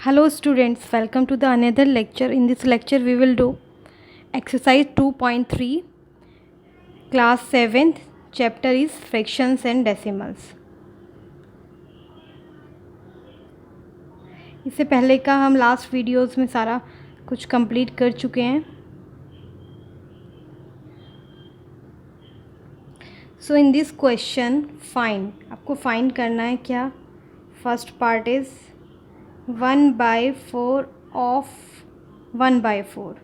Hello students, welcome to the another lecture. In this lecture we will do exercise 2.3 class 7th, chapter is fractions and decimals. इससे पहले का हम last videos में सारा कुछ complete कर चुके हैं. So in this question find, आपको फाइंड करना है क्या. First part is 1/4 of 1/4,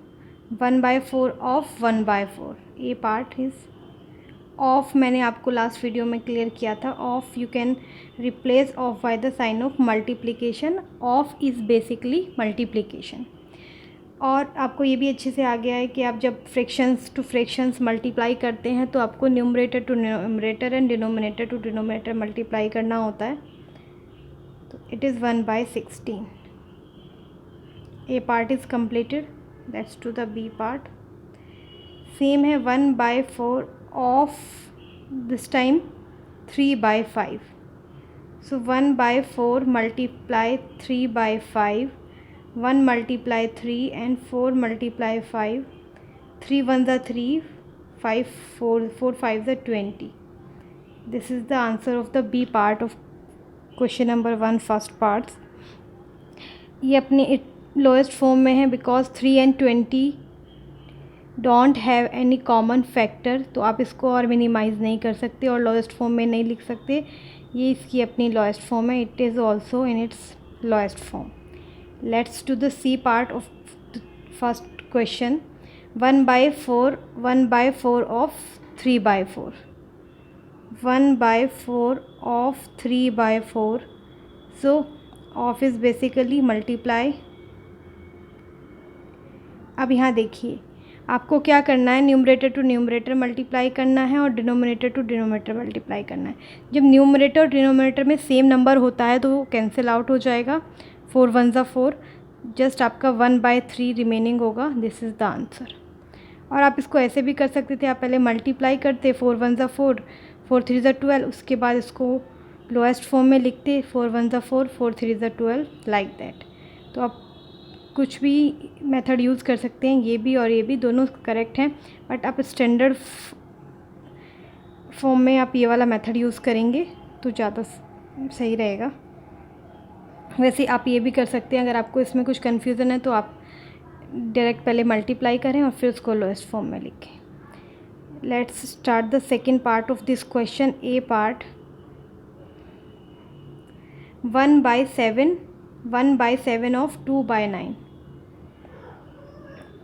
1/4 of 1/4. A part is of. मैंने आपको लास्ट वीडियो में क्लियर किया था. Of you can replace of by the sign of multiplication. Of is basically multiplication. और आपको ये भी अच्छे से आ गया है कि आप जब फ्रैक्शंस टू फ्रैक्शंस मल्टीप्लाई करते हैं तो आपको numerator to numerator and denominator to denominator multiply करना होता है. तो it is 1/16. A part is completed. Let's do the B part. Same है 1/4 of this time 3/5. So 1/4 multiply 3/5. 1 multiply 3 and 4 multiply 5. 3 1s are 3, 5 4 5s are 20. This is the answer of the B part of question number 1 first parts. ये अपने lowest form में है because 3 and 20 don't have any common factor. तो आप इसको और minimise नहीं कर सकते और लोएस्ट फॉर्म में नहीं लिख सकते. ये इसकी अपनी लोएस्ट फॉर्म है. It is also in its lowest form. Let's do the C part of the first question. 1/4 of 3/4. 1/4 of 3/4. So of is basically multiply. अब यहाँ देखिए आपको क्या करना है. न्यूमरेटर टू न्यूमरेटर मल्टीप्लाई करना है और डिनोमिनेटर टू डिनोमिनेटर मल्टीप्लाई करना है. जब न्यूमरेटर और डिनोमिनेटर में सेम नंबर होता है तो वो कैंसिल आउट हो जाएगा. 4 1s are 4. जस्ट आपका 1/3 रिमेनिंग होगा. This is the answer. और आप इसको ऐसे भी कर सकते थे. आप पहले मल्टीप्लाई करते 4 1s are 4, 4 3s are 12. उसके बाद इसको लोएस्ट फॉर्म में लिखते 4 1s are 4, 4 3s are 12 like that. तो आप कुछ भी मेथड यूज़ कर सकते हैं. ये भी और ये भी दोनों करेक्ट हैं. बट आप स्टैंडर्ड फॉर्म में आप ये वाला मेथड यूज़ करेंगे तो ज़्यादा सही रहेगा. वैसे आप ये भी कर सकते हैं. अगर आपको इसमें कुछ कन्फ्यूज़न है तो आप डायरेक्ट पहले मल्टीप्लाई करें और फिर उसको लोएस्ट फॉर्म में लिखें. Let's start the second part of this question. A part 1/7. 1/7 of 2/9.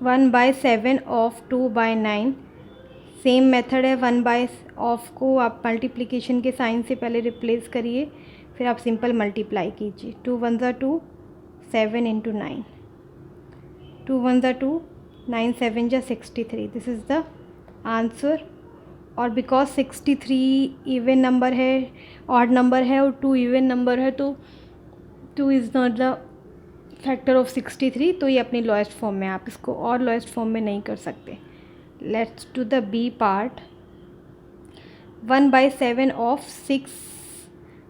1/7 of 2/9. Same method है. 1 ऑफ को आप मल्टीप्लिकेशन के साइन से पहले रिप्लेस करिए, फिर आप सिंपल मल्टीप्लाई कीजिए. 2 1s are 2, 7 into 9. 2 1s are 2, 9 7s are 63. This is the answer. और बिकॉज 63 इवन नंबर है, ऑड नंबर है और 2 इवन नंबर है तो 2 is not the factor of 63. तो ये अपनी लोएस्ट फॉर्म में. आप इसको और लोएस्ट फॉर्म में नहीं कर सकते. Let's do the B part. 1/7 of 6.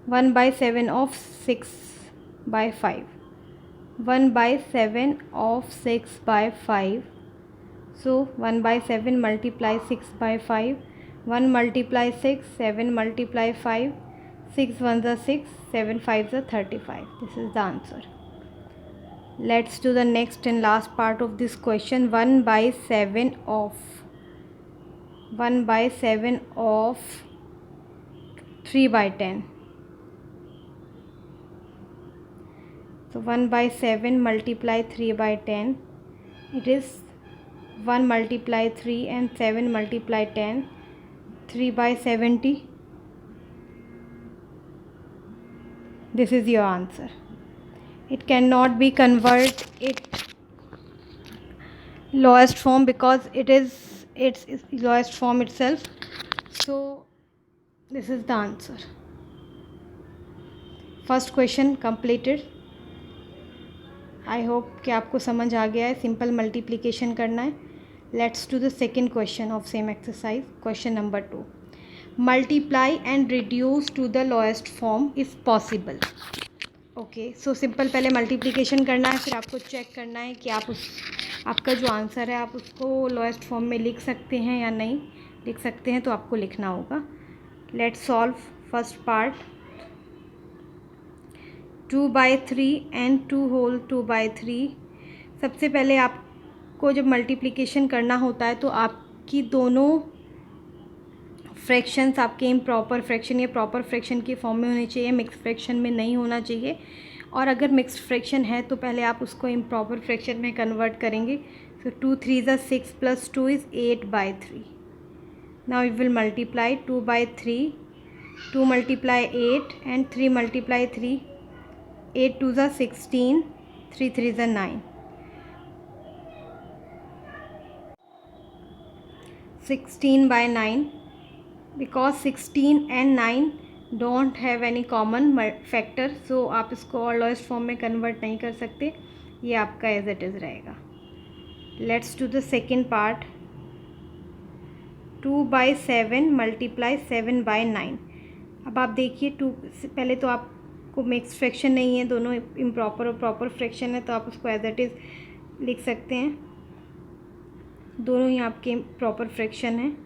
1/7 of 6/5. 1/7 of 6/5. So 1/7 multiply 6/5. 1 multiply 6, 7 multiply 5. 6 1s are 6, 7 5s are 35. This is the answer. Let's do the next and last part of this question. 1/7 of 1/7 of 3/10. So 1/7 multiply 3/10. It is 1 multiply 3 and 7 multiply 10. 3/70. This is your answer. It cannot be convert it lowest form because it is its lowest form itself. So this is the answer. First question completed. I hope कि आपको समझ आ गया है. Simple multiplication करना है. Let's do the second question of same exercise. Question number 2. Multiply and reduce to the lowest form if possible. Okay, so simple पहले multiplication करना है, फिर आपको चेक करना है कि आपका जो आंसर है आप उसको लोएस्ट फॉर्म में लिख सकते हैं या नहीं लिख सकते हैं, तो आपको लिखना होगा। Let's solve first part. 2/3 and 2 whole 2/3। सबसे पहले आपको जब मल्टीप्लिकेशन करना होता है तो आपकी दोनों फ्रैक्शंस आपके इम्प्रॉपर फ्रैक्शन या प्रॉपर फ्रैक्शन के फॉर्म में होने चाहिए, मिक्स फ्रैक्शन में नहीं होना चाहिए। और अगर मिक्स्ड फ्रैक्शन है तो पहले आप उसको इम्प्रॉपर फ्रैक्शन में कन्वर्ट करेंगे। सो 2 3 ज़ा 6 + 2 is 8/3। Now we will multiply 2/3, 2 × 8 and 3 × 3, 8 2 ज़ा 16, 3 3 ज़ा 9, 16/9। Because 16 and 9 don't have any common factor, so आप इसको और लोएस्ट फॉर्म में कन्वर्ट नहीं कर सकते, ये आपका एज इट इज़ रहेगा। Let's do the second part. 2/7 × 7/9। अब आप देखिए, 2 पहले तो आपको मिक्स फ्रैक्शन नहीं है, दोनों इम्प्रॉपर और प्रॉपर फ्रैक्शन है, तो आप उसको एज इट इज़ लिख सकते हैं, दोनों ही आपके प्रॉपर फ्रैक्शन हैं।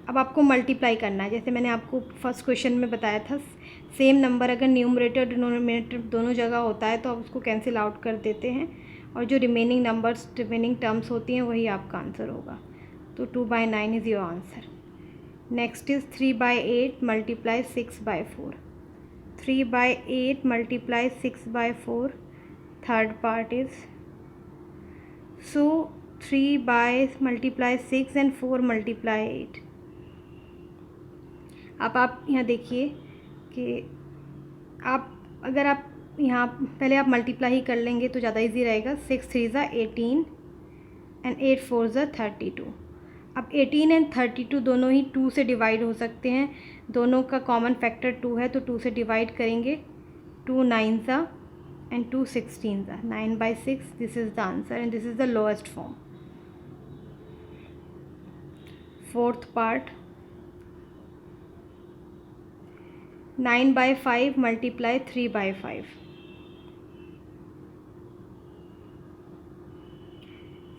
अब आपको मल्टीप्लाई करना है, जैसे मैंने आपको फर्स्ट क्वेश्चन में बताया था, सेम नंबर अगर न्यूमरेटर डिनोमिनेटर दोनों जगह होता है तो आप उसको कैंसिल आउट कर देते हैं, और जो रिमेनिंग नंबर्स रिमेनिंग टर्म्स होती हैं वही आपका आंसर होगा। तो 2/9 is your answer. Next is 3/8 × 6/4। 3/8 × 6/4, third part is, so 3 × 6 and 4 × 8। अब आप यहाँ देखिए कि अगर आप यहाँ पहले आप मल्टीप्लाई ही कर लेंगे तो ज़्यादा इजी रहेगा। 6 3 ज़ा 18 एंड 8 4 ज़ा 32। अब 18 एंड 32 दोनों ही 2 से डिवाइड हो सकते हैं, दोनों का कॉमन फैक्टर 2 है, तो 2 से डिवाइड करेंगे। 2 9 ज़ा एंड 2 16 ज़ा, 9/6। This is the answer and this is the lowest form. Fourth part, 9/5 × 3/5।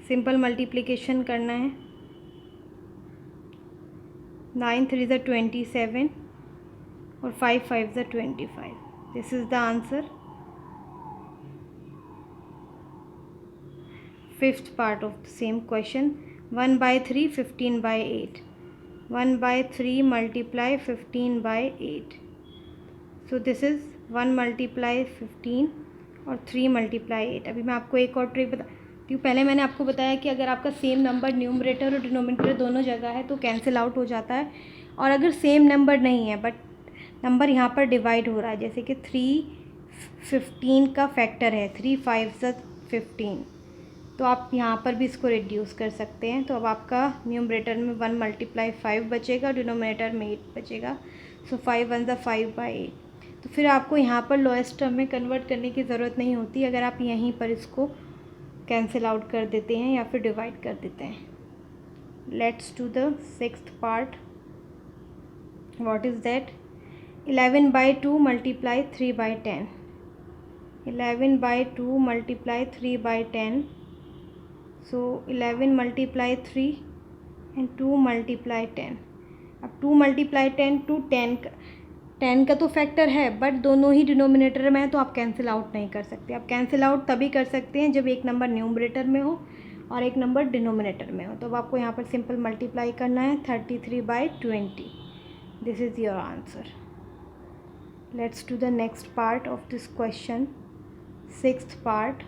Simple multiplication करना है। 9 3 ज़ा 27 और 5 5 ज़ा 25। This is the answer. Fifth part of the same question, 1/3 15/8। 1/3 × 15/8। So this is 1 × 15 और 3 × 8। अभी मैं आपको एक और ट्रिक बताती हूँ। पहले मैंने आपको बताया कि अगर आपका सेम नंबर न्यूमरेटर और डिनोमिनेटर दोनों जगह है तो कैंसिल आउट हो जाता है, और अगर सेम नंबर नहीं है बट नंबर यहाँ पर डिवाइड हो रहा है, जैसे कि 3 15 का फैक्टर है, 3 5 ज़ा 15, तो आप यहाँ पर भी इसको रिड्यूस कर सकते हैं। तो अब आपका न्यूमरेटर में 1 × 5 बचेगा, डिनोमिनेटर में 8 बचेगा। सो 5 1 ज़ा 5/8। तो फिर आपको यहाँ पर लोएस्ट टर्म में कन्वर्ट करने की ज़रूरत नहीं होती, अगर आप यहीं पर इसको कैंसिल आउट कर देते हैं या फिर डिवाइड कर देते हैं। Let's do the sixth part. What is that? 11/2 × 3/10। 11/2 × 3/10। So 11 × 3 and 2 × 10। अब 2 × 10 टू 10 का तो फैक्टर है, बट दोनों ही डिनोमिनेटर में है, तो आप कैंसिल आउट नहीं कर सकते। आप कैंसिल आउट तभी कर सकते हैं जब एक नंबर न्यूमरेटर में हो और एक नंबर डिनोमिनेटर में हो। तो अब आपको यहाँ पर सिंपल मल्टीप्लाई करना है, 33/20। This is your answer. Let's do the next part of this question, sixth part.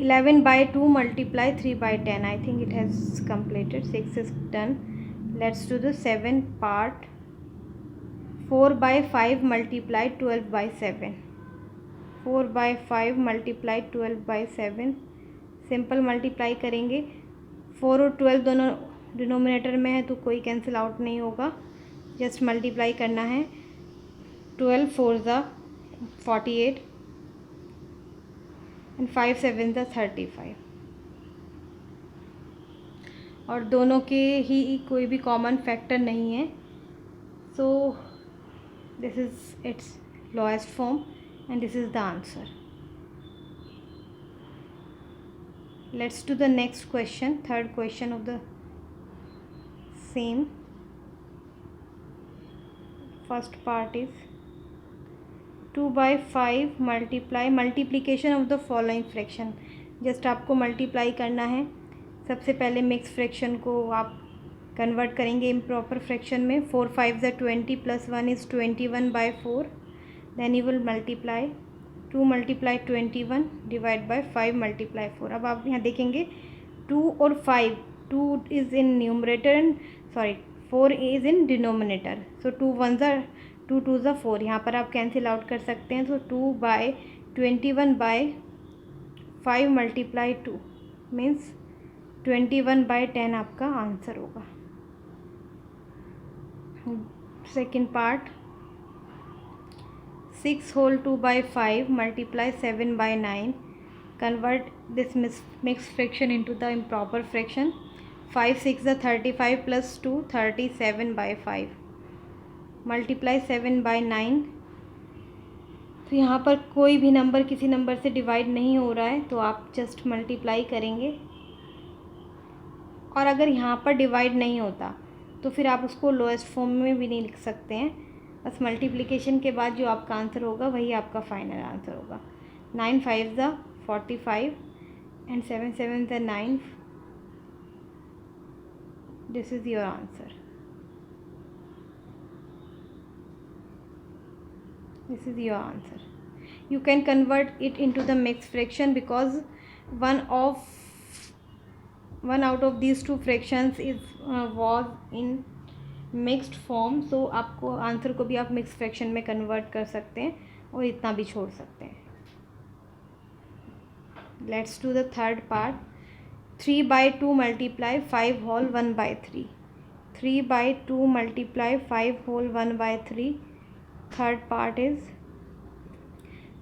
11/2 × 3/10. I think it has completed. 6 is done. Let's do the seventh part. 4/5 × 12/7. 4/5 × 12/7। Simple multiply करेंगे। 4 और 12 दोनों डिनोमिनेटर में है तो कोई cancel out नहीं होगा, just multiply करना है। 12 4 ज़ा 48 एंड 5 7 ज़ा 35, और दोनों के ही कोई भी कॉमन फैक्टर नहीं है, so this is it's lowest form, and this is the answer. Let's do the next question, third question of the same. First part is 2 by 5 multiplication of the following fraction. Just आपको multiply करना है. सबसे पहले mix fraction को आप convert करेंगे improper fraction में. 4 5 ज़ा 20 plus 1 is 21/4. Then you will multiply 2 multiply 21 divide by 5 multiply 4. अब आप यहाँ देखेंगे 2 और 5, 2 is in numerator and 4 is in denominator. So 2 1 ज़ा 2 2 ज़ा 4. यहाँ पर आप कैंसिल आउट कर सकते हैं. सो 2 बाय 21/5 मल्टीप्लाई 2 मीन्स 21/10 आपका आंसर होगा. Second part 6 whole 2 by 5 multiply 7/9. Convert this mixed fraction into the improper fraction. 5 6 ज़ा 35 plus 2 37/5. Multiply 7/9. तो यहाँ पर कोई भी नंबर किसी नंबर से डिवाइड नहीं हो रहा है, तो आप जस्ट मल्टीप्लाई करेंगे. और अगर यहाँ पर डिवाइड नहीं होता तो फिर आप उसको लोएस्ट फॉर्म में भी नहीं लिख सकते हैं. बस मल्टीप्लिकेशन के बाद जो आपका आंसर होगा वही आपका फाइनल आंसर होगा. 9 5 ज़ा 45 एंड 7 7 ज़ा 9. This is your answer. This is your answer. You can convert it into the mixed fraction because one out of these two fractions was in mixed form. So आपको answer को भी आप mixed fraction में convert कर सकते हैं और इतना भी छोड़ सकते हैं. Let's do the third part. 3/2 multiply 5 whole 1/3. 3/2 multiply 5 whole 1/3. Third part is,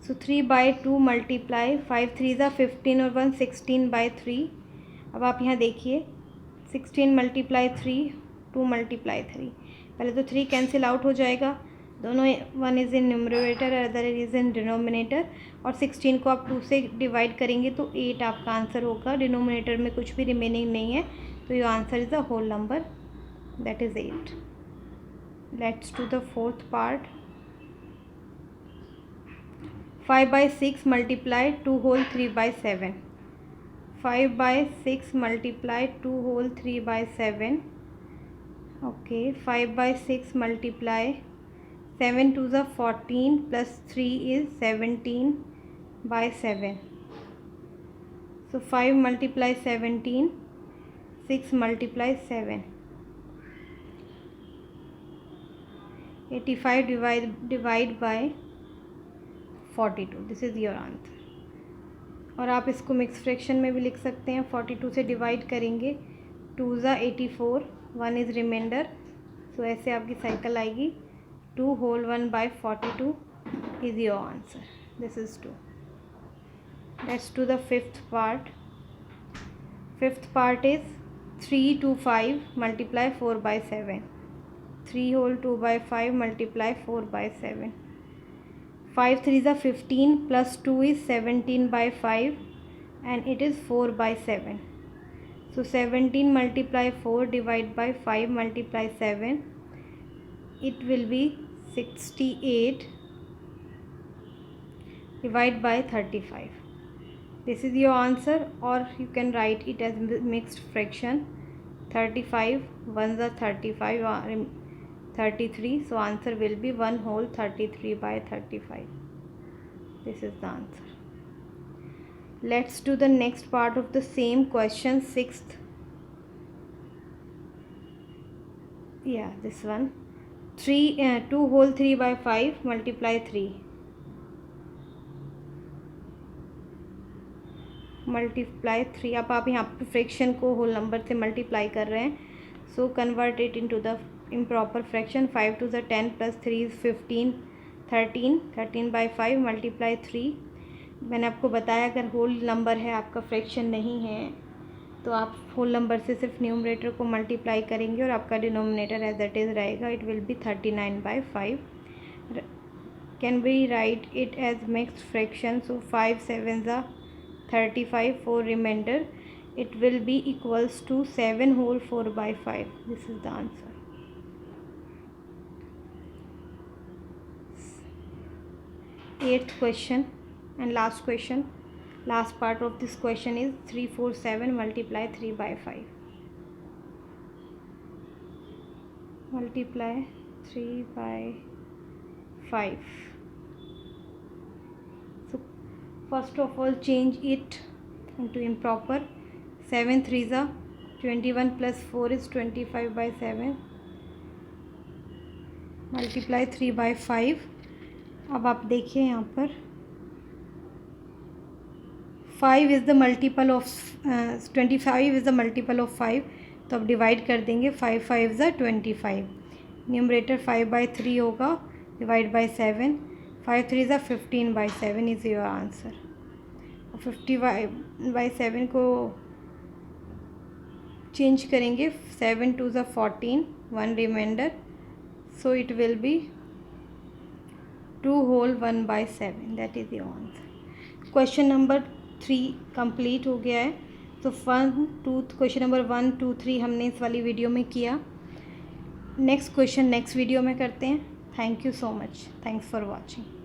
so 3/2 multiply 5 3 ज़ा 15 और 1 16/3. अब आप यहाँ देखिए 16 मल्टीप्लाई 3 2 मल्टीप्लाई 3. पहले तो 3 कैंसिल आउट हो जाएगा, दोनों 1 is in numerator other is in denominator. और 16 को आप 2 से डिवाइड करेंगे तो 8 आपका आंसर होगा. डिनोमिनेटर में कुछ भी रिमेनिंग नहीं है, तो your answer is a whole number, that is 8. Let's do the fourth part. 5/6 multiply 2 whole 3/7. 5/6 multiply 2 whole 3/7. Okay, 5/6 multiply 7 2 ज़ा 14 plus 3 is 17/7. So 5 multiply 17, 6 multiply 7. 85 divide by 42. This is your answer. और आप इसको mix fraction में भी लिख सकते हैं. 42 से डिवाइड करेंगे 2 ज़ा 84, 1 इज़ रिमाइंडर. सो ऐसे आपकी साइकिल आएगी. 2 whole 1/42 is your answer. This is 2. Let's do the fifth part. Fifth part is 3 2 5 multiply 4/7. 3 whole 2/5 multiply 4/7. 5 3 ज़ा 15 plus 2 is 17/5 and it is 4/7. So 17 multiply 4 divide by 5 multiply 7, it will be 68 divide by 35. This is your answer, or you can write it as mixed fraction. 35 1 ज़ा 35 33. So answer will be 1 whole 33/35. This is the answer. Let's do the next part of the same question, sixth. Yeah, this one. 2 whole 3/5 multiply 3. Multiply 3. अब आप यहाँ पर fraction को whole number से multiply कर रहे हैं. So convert it into the improper fraction. 5 2 ज़ा 10 plus 3 is 15 13. 13/5 multiply 3. मैंने आपको बताया अगर होल नंबर है आपका फ्रैक्शन नहीं है तो आप होल नंबर से सिर्फ न्यूमरेटर को मल्टीप्लाई करेंगे और आपका डिनोमिनेटर एज इट इज़ रहेगा. It will B 39/5. Can we write it as mixed fraction? So 5 7s are 35, 4 remainder. It will be equals to 7 whole 4 by 5. This is the answer. Eighth question and last question. Last part of this question is 347 multiply 3 by 5. Multiply 3 by 5. So first of all change it into improper. 7 3s are 21 plus 4 is 25 by 7. Multiply 3 by 5. अब आप देखिए यहाँ पर 5 is the multiple of 25 is the multiple of 5, तो अब divide कर देंगे. 5 5 ज़ा 25. न्यूमरेटर 5 by 3 होगा, डिवाइड बाई 7. 5 3 ज़ा 15 by 7 is your answer. 50 by 7 को चेंज करेंगे. 7 2 ज़ा 14, 1 remainder, so it will be 2 whole 1 by 7. That is your answer. Question number 3 complete हो गया है. तो क्वेश्चन नंबर 1 2 3 हमने इस वाली वीडियो में किया. नेक्स्ट क्वेश्चन नेक्स्ट वीडियो में करते हैं. Thank you so much. Thanks for watching.